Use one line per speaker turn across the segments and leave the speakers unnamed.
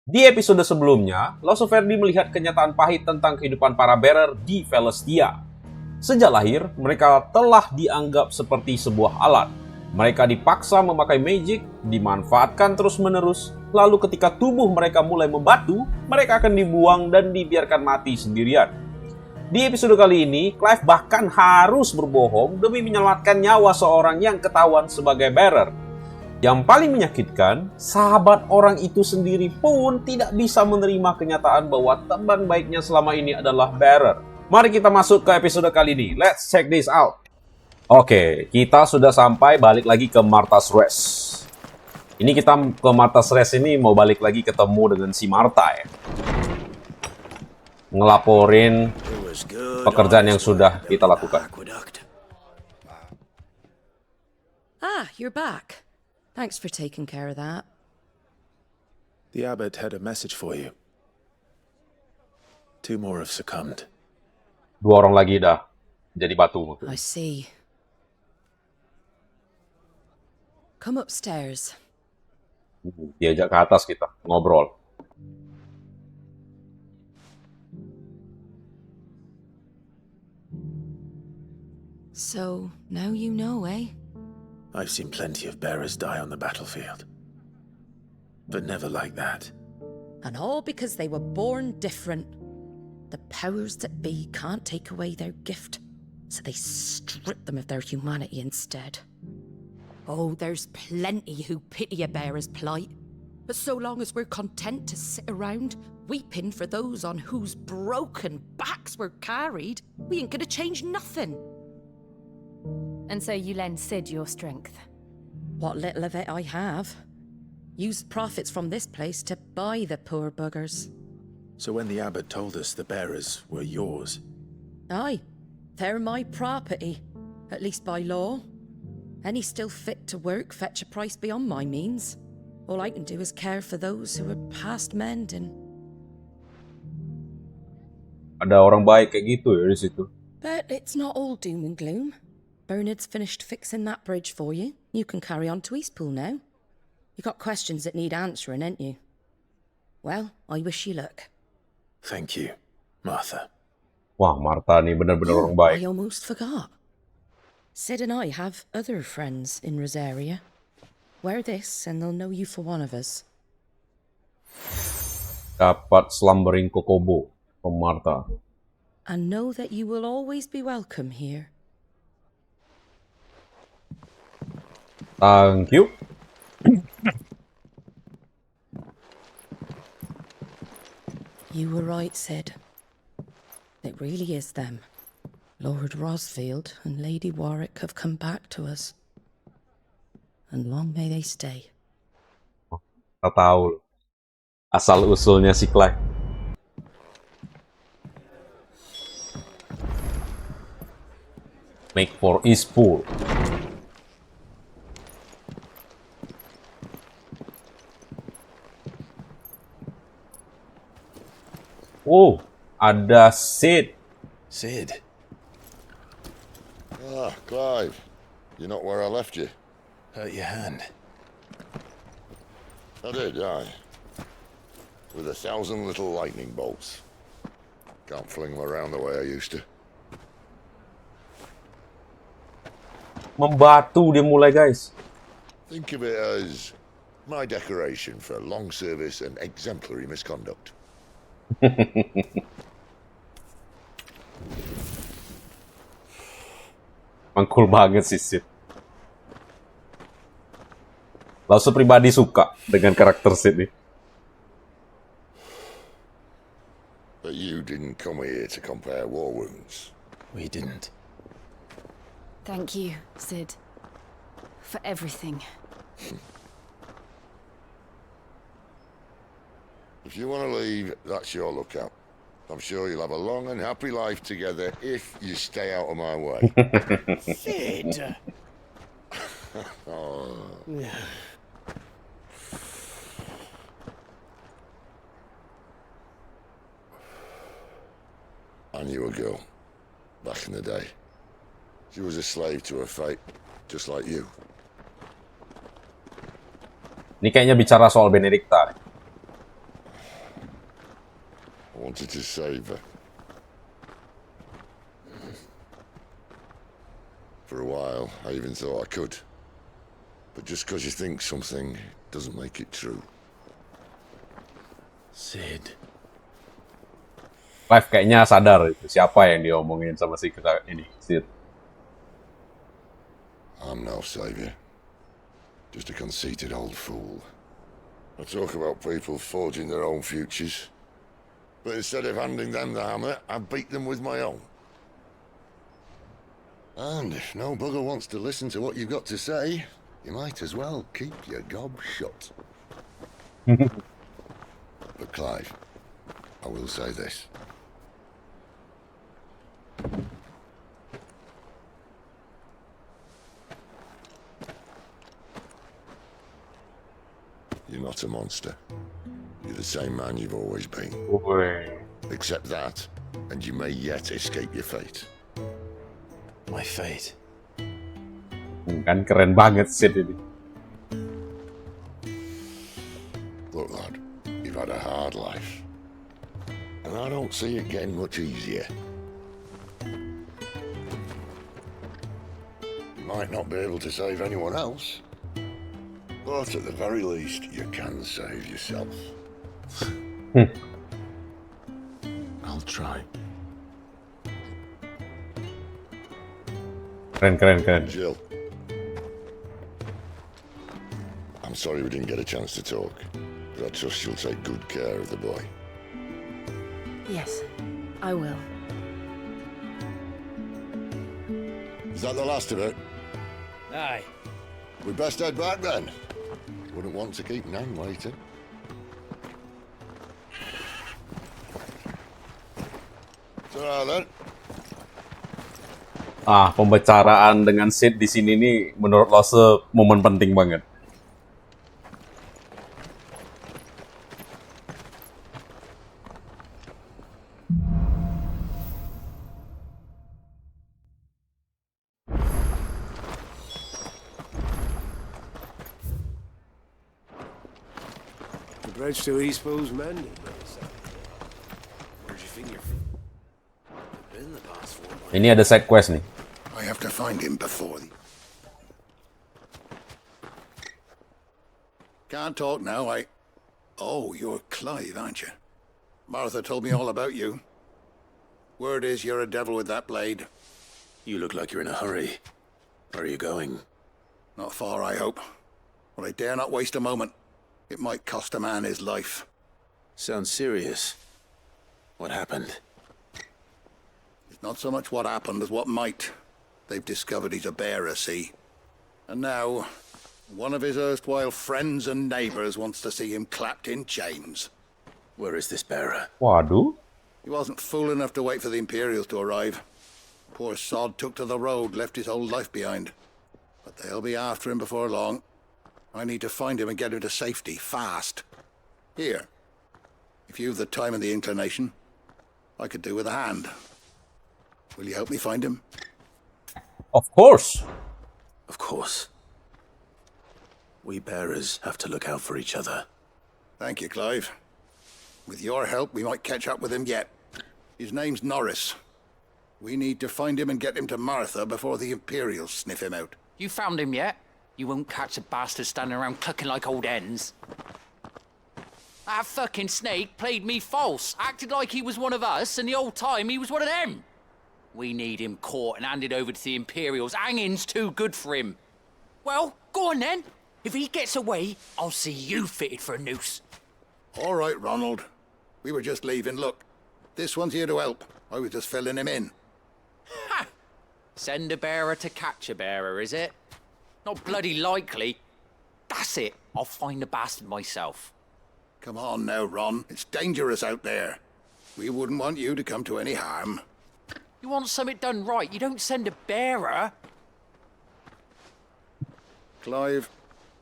Di episode sebelumnya, Laoshi Ferdy melihat kenyataan pahit tentang kehidupan para Bearer di Valisthea. Sejak lahir, mereka telah dianggap seperti sebuah alat. Mereka dipaksa memakai magic, dimanfaatkan terus-menerus, lalu ketika tubuh mereka mulai membatu, mereka akan dibuang dan dibiarkan mati sendirian. Di episode kali ini, Clive bahkan harus berbohong demi menyelamatkan nyawa seorang yang ketahuan sebagai Bearer. Yang paling menyakitkan, sahabat orang itu sendiri pun tidak bisa menerima kenyataan bahwa teman baiknya selama ini adalah Bearer. Mari kita masuk ke episode kali ini. Let's check this out. Oke, kita sudah sampai balik lagi ke Martha's Rest. Ini kita ke Martha's Rest ini mau balik lagi ketemu dengan si Martha ya. Ngelaporin pekerjaan yang sudah kita lakukan.
Ah, you're back. Thanks for taking care of that.
The abbot had a message for you. 2 more have succumbed.
2 orang lagi dah jadi batu.
I see. Come upstairs.
Diajak ke atas kita ngobrol.
So, now you know, eh?
I've seen plenty of bearers die on the battlefield. But never like that.
And all because they were born different. The powers that be can't take away their gift, so they strip them of their humanity instead. Oh, there's plenty who pity a bearer's plight. But so long as we're content to sit around, weeping for those on whose broken backs we're carried, we ain't gonna change nothing.
And so you lend Sid your strength?
What little of it I have. Used profits from this place to buy the poor buggers.
So when the abbot told us the bearers were yours...
Aye, they're my property, at least by law. Any still fit to work fetch a price beyond my means. All I can do is care for those who are past mending.
Ada orang baik kayak gitu ya di situ.
But it's not all doom and gloom. Bernard's finished fixing that bridge for you. You can carry on to Eastpool now. You got questions that need answering, ain't you? Well, I wish you luck.
Thank you, Martha.
Wah, Martha nih benar-benar orang baik.
I almost forgot. Sid and I have other friends in Rosaria. Wear this and they'll know you for one of us.
Dapat slumbering kokobo from Martha.
And know that you will always be welcome here.
Thank you.
You were right, Sid. It really is them. Lord Rosfield and Lady Warwick have come back to us. And long may they stay.
Kita tahu asal-usulnya si Clive. Make for Eastpool. Oh, ada Sid.
Sid.
Ah, Clive. You're not where I left you.
Hurt your hand.
I did, aye. With 1,000 little lightning bolts. Can't fling them around the way I used to.
Membatu dia mulai, guys.
Think of it as my decoration for long service and exemplary misconduct.
Cool banget sih Sid. Langsung pribadi suka dengan karakter Sid nih.
But you didn't come here to compare war wounds.
We didn't.
Thank you, Sid. For everything.
If you want to leave, that's your lookout. I'm sure you'll have a long and happy life together if you stay out of my way.
Sid!
Oh. I knew a girl back in the day. She was a slave to her fate, just like you.
Ini kayaknya bicara soal Benedikta.
wanted to save her. For a while, I even thought I could. But just because you think something doesn't make it true.
Sid.
Clive kayaknya sadar itu siapa yang diomongin sama si kita ini, Sid.
I'm no savior. Just a conceited old fool. I talk about people forging their own futures. But instead of handing them the hammer, I beat them with my own. And if no bugger wants to listen to what you've got to say, you might as well keep your gob shut. But Clive, I will say this. You're not a monster. You're the same man you've always been. Accept that, and you may yet escape your fate.
My fate.
Kan keren banget Sid ini.
Look, lad, you've had a hard life. And I don't see it getting much easier. You might not be able to save anyone else, but at the very least, you can save yourself.
I'll try.
Keren.
Jill, I'm sorry we didn't get a chance to talk, but I trust you'll take good care of the boy.
Yes, I will.
Is that the last of it?
Aye.
We'd best head back then. Wouldn't want to keep Nan waiting. So then.
Pembicaraan dengan Sid di sini nih menurut Laoshi momen penting banget.
The bridge to Eastbo's mended. Where'd you think you're from? Been the past 4 months.
Ini ada side quest nih.
I have to find him before the... Can't talk now, Oh, you're Clive, aren't you? Martha told me all about you. Word is you're a devil with that blade.
You look like you're in a hurry. Where are you going?
Not far, I hope. But I dare not waste a moment. It might cost a man his life.
Sounds serious. What happened?
It's not so much what happened as what might. They've discovered he's a bearer, see? And now, one of his erstwhile friends and neighbors wants to see him clapped in chains.
Where is this bearer?
Waduh.
He wasn't fool enough to wait for the Imperials to arrive. Poor sod took to the road, left his whole life behind. But they'll be after him before long. I need to find him and get him to safety, fast. Here, if you've the time and the inclination, I could do with a hand. Will you help me find him?
Of course.
Of course. We bearers have to look out for each other.
Thank you, Clive. With your help, we might catch up with him yet. His name's Norris. We need to find him and get him to Martha before the Imperials sniff him out.
You found him yet? You won't catch a bastard standing around clucking like old hens. That fucking snake played me false, acted like he was one of us, and the whole time he was one of them. We need him caught and handed over to the Imperials. Hanging's too good for him. Well, go on then. If he gets away, I'll see you fitted for a noose.
All right, Ronald. We were just leaving. Look, this one's here to help. I was just filling him in.
Ha! Send a bearer to catch a bearer, is it? Not bloody likely. That's it. I'll find the bastard myself.
Come on now, Ron. It's dangerous out there. We wouldn't want you to come to any harm.
You want something done right, you don't send a bearer.
Clive,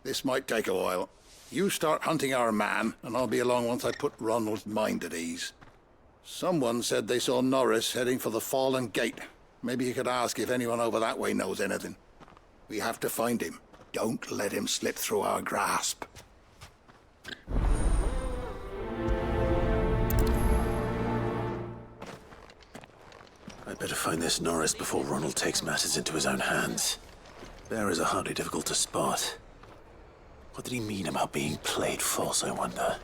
this might take a while. You start hunting our man, and I'll be along once I put Ronald's mind at ease. Someone said they saw Norris heading for the Fallen Gate. Maybe you could ask if anyone over that way knows anything. We have to find him. Don't let him slip through our grasp.
better find this Norris before Ronald takes matters into his own hands. Bearers are hardly difficult to spot. What did he mean about being played false, I wonder?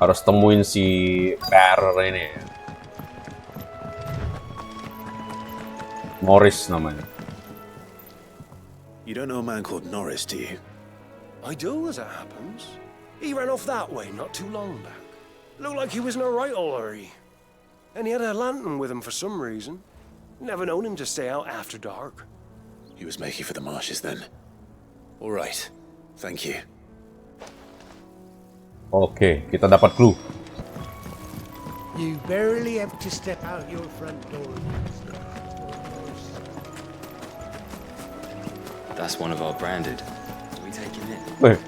Harus temuin si Bearer ini. Norris namanya.
You don't know a man called Norris, do you?
I do, as it happens. He ran off that way not too long back. Looked like he was in a right old hurry. And he had a lantern with him for some reason. Never known him to stay out after dark.
He was making for the marshes then. All right. Thank you.
Oke, kita dapat clue.
You barely have to step out your front door.
That's one of our branded. Do we take him in?
Wih,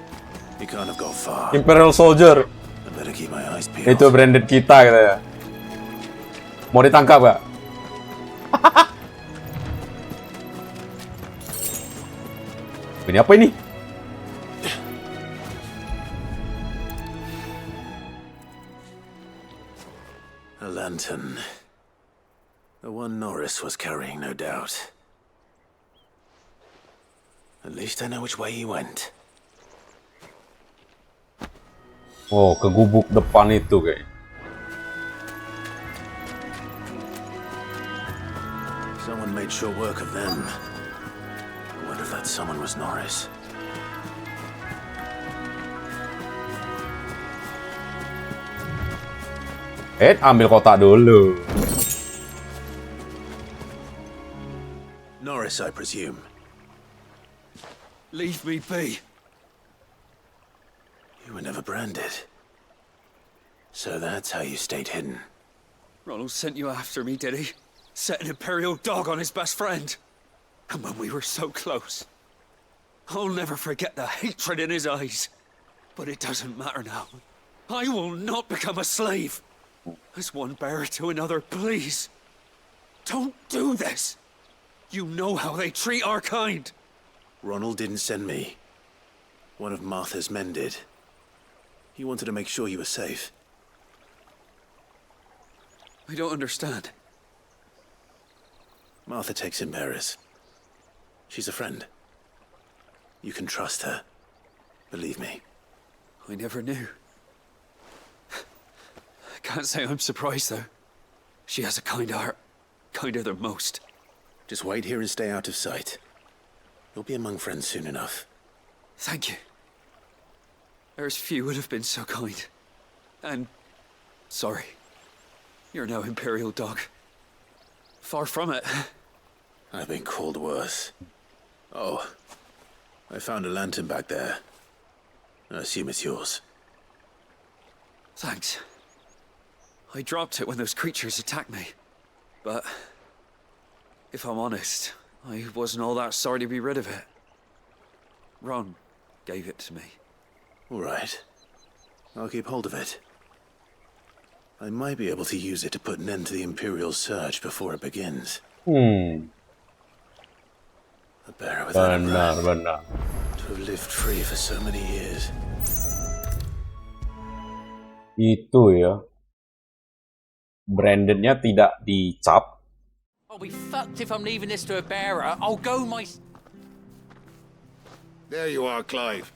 He can't have got far.
Imperial Soldier.
I better keep my eyes peeled.
Itu branded kita gitu ya. Mau ditangkap gak? Ini apa ini?
A lantern. The one Norris was carrying, no doubt. At least I know which way he went.
Oh, ke gubuk depan itu kayaknya.
Someone made short work of them. I wonder if that someone was Norris.
Ambil kotak dulu.
Norris, I presume.
Leave me be.
You were never branded. So that's how you stayed hidden.
Ronald sent you after me, did he? Set an Imperial dog on his best friend. And when we were so close. I'll never forget the hatred in his eyes. But it doesn't matter now. I will not become a slave. As one bearer to another, please. Don't do this. You know how they treat our kind.
Ronald didn't send me. One of Martha's men did. He wanted to make sure you were safe.
I don't understand.
Martha takes in bearers. She's a friend. You can trust her. Believe me.
I never knew. I can't say I'm surprised, though. She has a kind heart. Kinder than most.
Just wait here and stay out of sight. You'll be among friends soon enough.
Thank you. There's few would have been so kind. And sorry. You're no Imperial dog. Far from it.
I've been called worse. Oh, I found a lantern back there. I assume it's yours.
Thanks. I dropped it when those creatures attacked me. But if I'm honest, I wasn't all that sorry to be rid of it. Ron gave it to me.
All right. I'll keep hold of it. I might be able to use it to put an end to the Imperial surge before it begins. A bearer without a brand.
Benar.
To have lived free for so many years.
Itu ya. Brandednya tidak dicap.
I'll be fucked if I'm leaving this to a bearer. I'll go my...
There you are, Clive.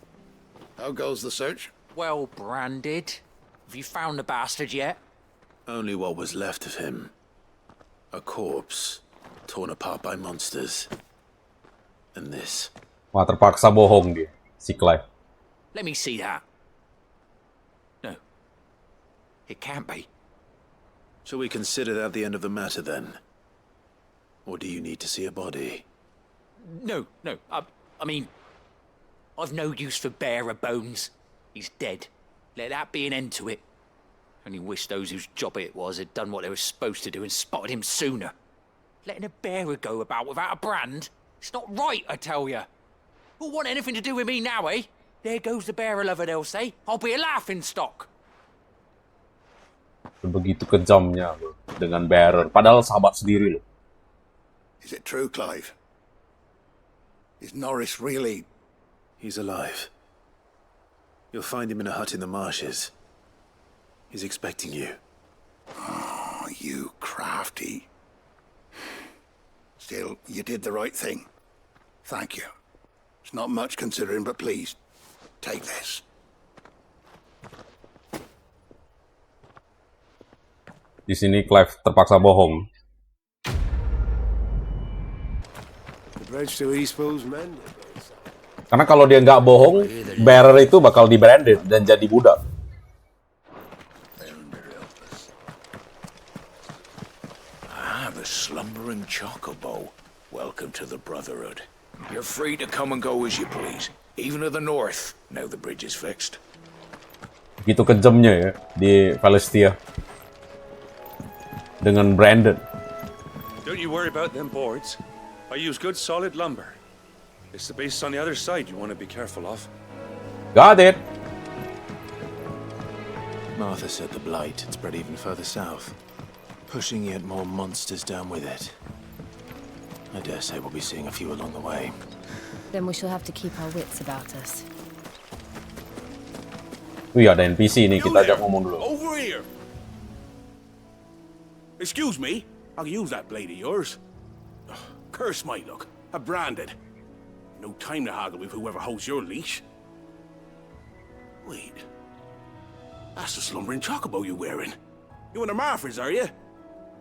How goes the search?
Well branded. Have you found the bastard yet?
Only what was left of him. A corpse, torn apart by monsters. And this.
Wah, terpaksa bohong dia, si Clive.
Let me see that. No. It can't be.
Shall we consider that the end of the matter then? Or do you need to see a body?
No. I mean... I've no use for bearer bones. He's dead. Let that be an end to it. Only wish those whose job it was had done what they were supposed to do and spotted him sooner. Letting a bearer go about without a brand? It's not right, I tell you. Who'll want anything to do with me now, eh? There goes the bearer lover, they'll say. I'll be a laughingstock.
Begitu kejamnya bro, dengan Bearer. Padahal sahabat sendiri loh.
Is it true, Clive? Is Norris really...
He's alive. You'll find him in a hut in the marshes. He's expecting you.
Oh, you crafty. Still, you did the right thing. Thank you. It's not much considering, but please, take this.
Di sini Clive terpaksa bohong.
The bridge to Eastpool's mended.
Karena kalau dia nggak bohong, Bearer itu bakal di-branded dan jadi budak.
The slumbering chocobo. Welcome to the Brotherhood. You're free to come and go as you please, even to the north, now the bridge is fixed.
Gitu kejamnya ya di Valisthea. Dengan branded.
Don't you worry about them boards. I use good solid lumber. It's the base on the other side you want to be careful of.
Got it.
Martha said the blight had spread even further south, pushing yet more monsters down with it. I dare say we'll be seeing a few along the way.
Then we shall have to keep our wits about us.
Wih, ada NPC nih, kita ajak ngomong dulu.
Over here! Excuse me, I'll use that blade of yours. Ugh, curse my luck, I'm branded. No time to haggle with whoever holds your leash. Wait, that's the slumbering chocobo you're wearing. You and the Marfors, are you?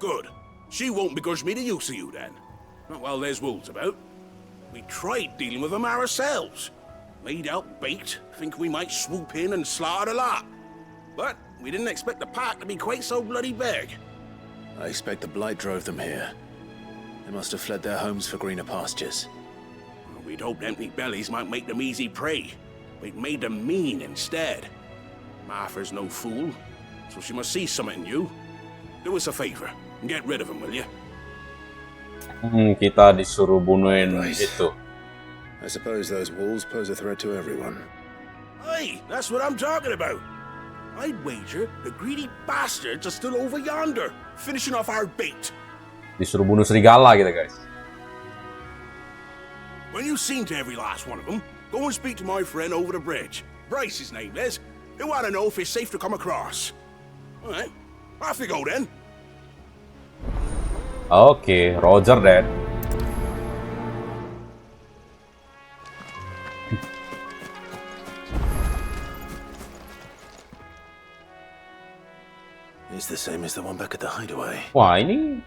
Good. She won't begrudge me the use of you then. Not while there's wolves about. We tried dealing with them ourselves. Laid out bait, think we might swoop in and slaughter the lot. But we didn't expect the pack to be quite so bloody big.
I expect the blight drove them here. They must have fled their homes for greener pastures.
We'd hoped empty bellies might make them easy prey. We'd made them mean instead. Martha's no fool, so she must see something in you. Do us a favor and get rid of them, will you?
Kita disuruh bunuhin itu.
I suppose those wolves pose a threat to everyone.
Hey, that's what I'm talking about. I'd wager the greedy bastards are still over yonder, finishing off our bait.
Disuruh bunuh serigala kita, guys.
When you've seen to every last one of them, go and speak to my friend over the bridge. Bryce, his name is. He'll want to know if it's safe to come across. All right, off you go then.
Oke, Roger that.
It's the same as the one back at the hideaway.
Wah, ini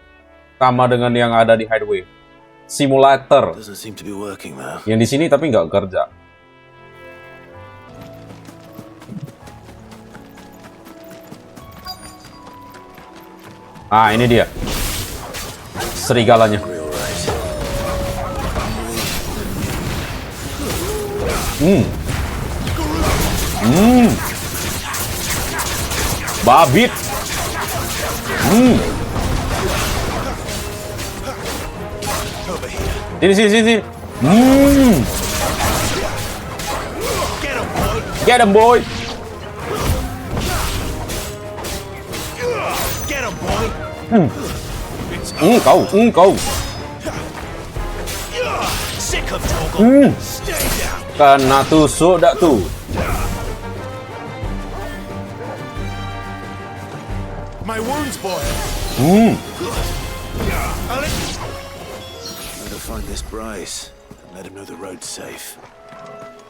sama dengan yang ada di Hideaway. Simulator.
Doesn't seem to be working though.
Yang di sini tapi nggak kerja. Ah, ini dia. Serigalanya. Babit. Sini. Get him, boy. Kau. Kena tusuk dak tu.
My wounds, boy.
Better find this Bryce and let him know the road's safe.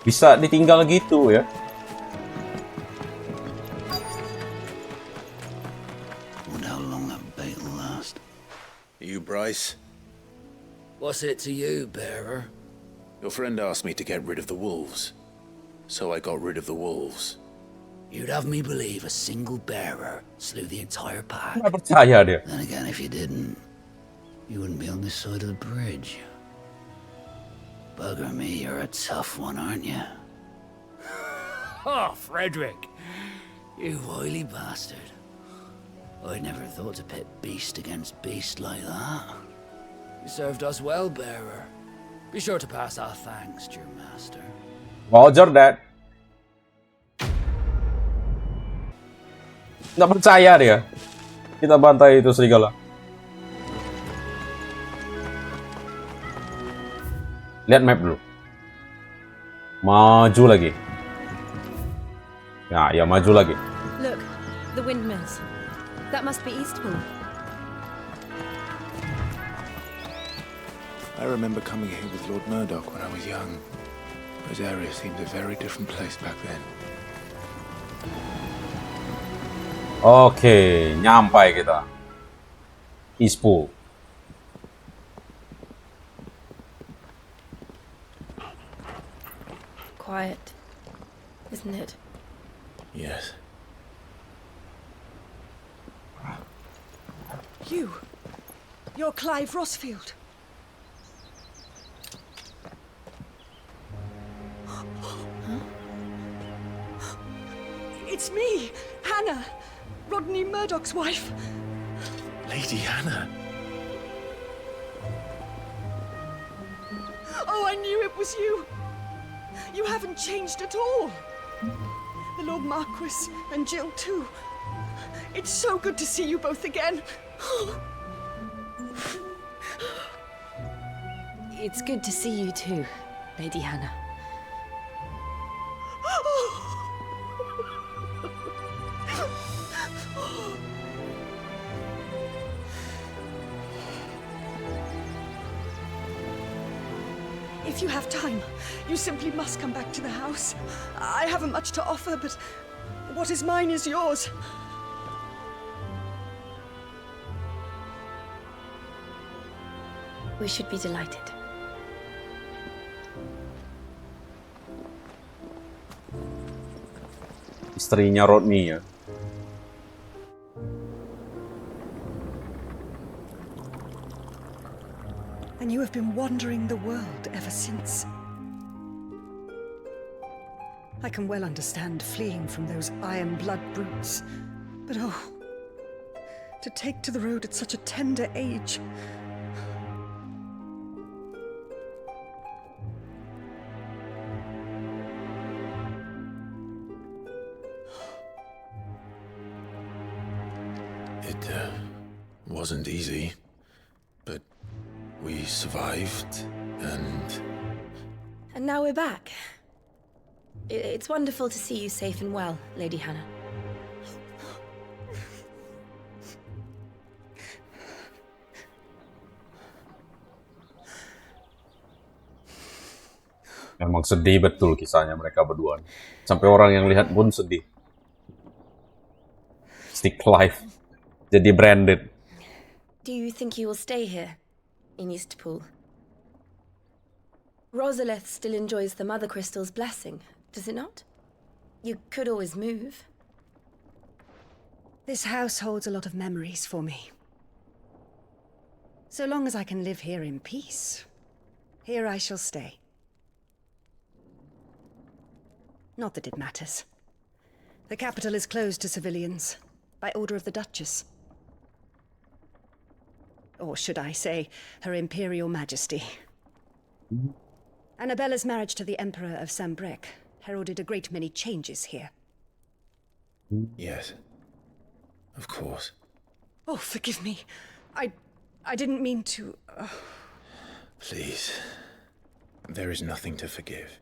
Bisa ditinggal gitu ya.
Wonder how long that bait will last.
You, Bryce?
What's it to you, Bearer?
Your friend asked me to get rid of the wolves, so I got rid of the wolves.
You'd have me believe a single bearer slew the entire pack.
Nggak percaya dia.
Then again, if you didn't, you wouldn't be on this side of the bridge. Bugger me, you're a tough one, aren't you? Oh, Frederick, you wily bastard. I'd never thought to pit beast against beast like that. You served us well, Bearer. Be sure to pass our thanks to your master.
Roger that. Nggak percaya dia. Kita bantai itu serigala. Lihat map dulu. Maju lagi. Ya maju lagi.
Look, The windmills. That must be Eastpool.
I remember coming here with Lord Murdoch when I was young. This area seemed a very different place back then.
Oke, nyampai kita. Eastpool.
Quiet, isn't it?
Yes.
You're Clive Rosfield. It's me, Hannah, Rodney Murdoch's wife.
Lady Hannah.
Oh, I knew it was you. You haven't changed at all. The Lord Marquis and Jill too. It's so good to see you both again.
It's good to see you too, Lady Hannah.
If you have time, you simply must come back to the house. I haven't much to offer, but what is mine is yours.
We should be delighted.
Istrinya Rodney ya.
And you have been wandering the world ever since. I can well understand fleeing from those iron blood brutes, but oh, to take to the road at such a tender age.
It wasn't easy, but we survived, and
now we're back. It's wonderful to see you safe and well, Lady Hannah.
Emang sedih betul kisahnya mereka berdua. Sampai orang yang lihat pun sedih. Stick Clive jadi branded.
Do you think you will stay here, in Eastpool? Rosalith still enjoys the Mother Crystal's blessing, does it not? You could always move.
This house holds a lot of memories for me. So long as I can live here in peace, here I shall stay. Not that it matters. The capital is closed to civilians, by order of the Duchess. Or should I say, Her Imperial Majesty. Annabella's marriage to the Emperor of Sambrec heralded a great many changes here.
yes, of course.
Oh, forgive me. I didn't mean to...
Please, there is nothing to forgive.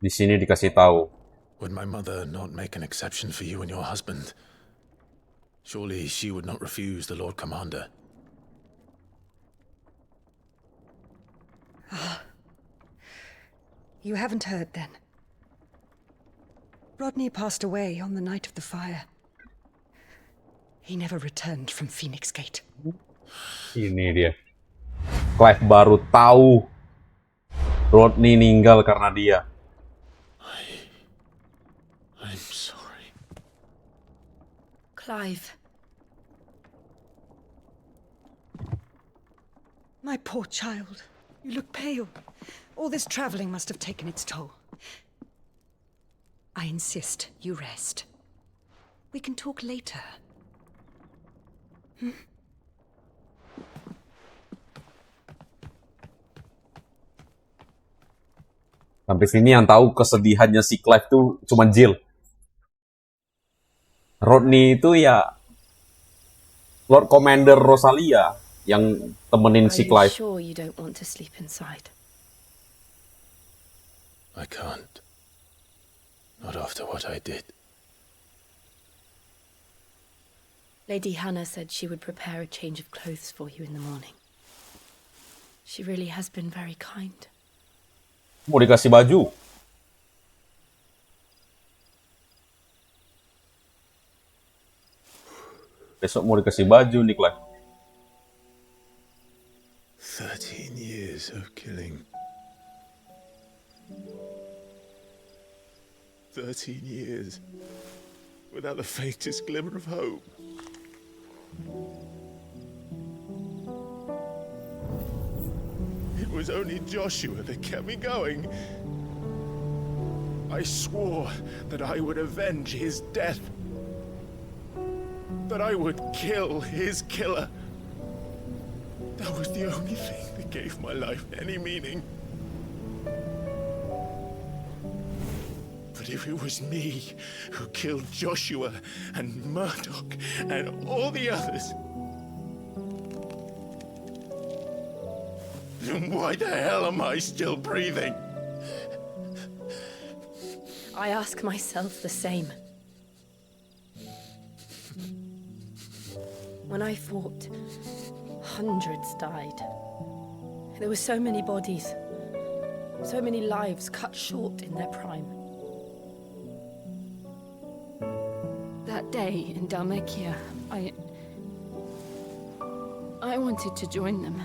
Di sini dikasih tahu.
Would my mother not make an exception for you and your husband? Surely she would not refuse the Lord Commander.
You haven't heard, then. Rodney passed away on the night of the fire. He never returned from Phoenix Gate.
Ini dia. Clive baru tahu Rodney ninggal karena dia.
I'm sorry.
Clive.
My poor child. You look pale. All this traveling must have taken its toll. I insist you rest. We can talk later.
Sampai sini yang tahu kesedihannya si Clive tuh cuma Jill. Rodney itu ya Lord Commander Rosalia yang temenin si Clive.
Are you sure you don't want to sleep inside?
I can't. Not after what I did.
Lady Hannah said she would prepare a change of clothes for you in the morning. She really has been very kind.
Mau dikasih baju. Besok mau dikasih baju nih, Clive.
13 years of killing. 13 years without the faintest glimmer of hope. It was only Joshua that kept me going. I swore that I would avenge his death. That I would kill his killer. That was the only thing that gave my life any meaning. But if it was me who killed Joshua and Murdoch and all the others, then why the hell am I still breathing?
I ask myself the same. When I fought, hundreds died. There were so many bodies, so many lives cut short in their prime. That day in Dalmekia, I wanted to join them.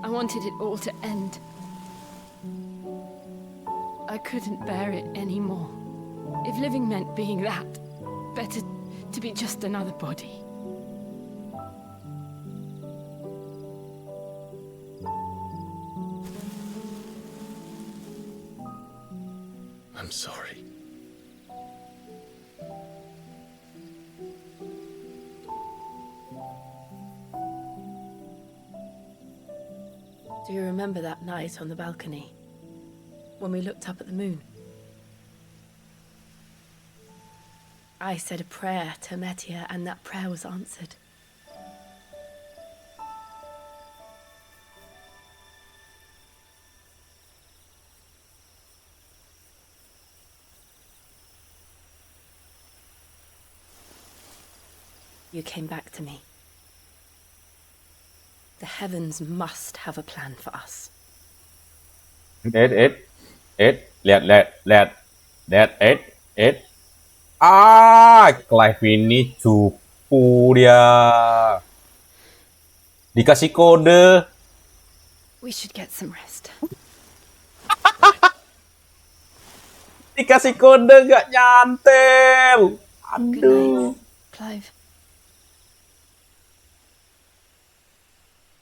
I wanted it all to end. I couldn't bear it anymore. If living meant being that, better to be just another body.
I'm sorry.
Do you remember that night on the balcony? When we looked up at the moon? I said a prayer to Metia, and that prayer was answered. You came back to me. The heavens must have a plan for us.
Lihat. Clive ini cupu dia. Dikasih kode.
We should get some rest.
Dikasih kode gak nyantel. Aduh.
Clive.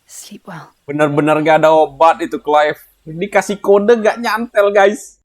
Sleep well.
Benar-benar gak ada obat itu, Clive. Dikasih kode gak nyantel, guys.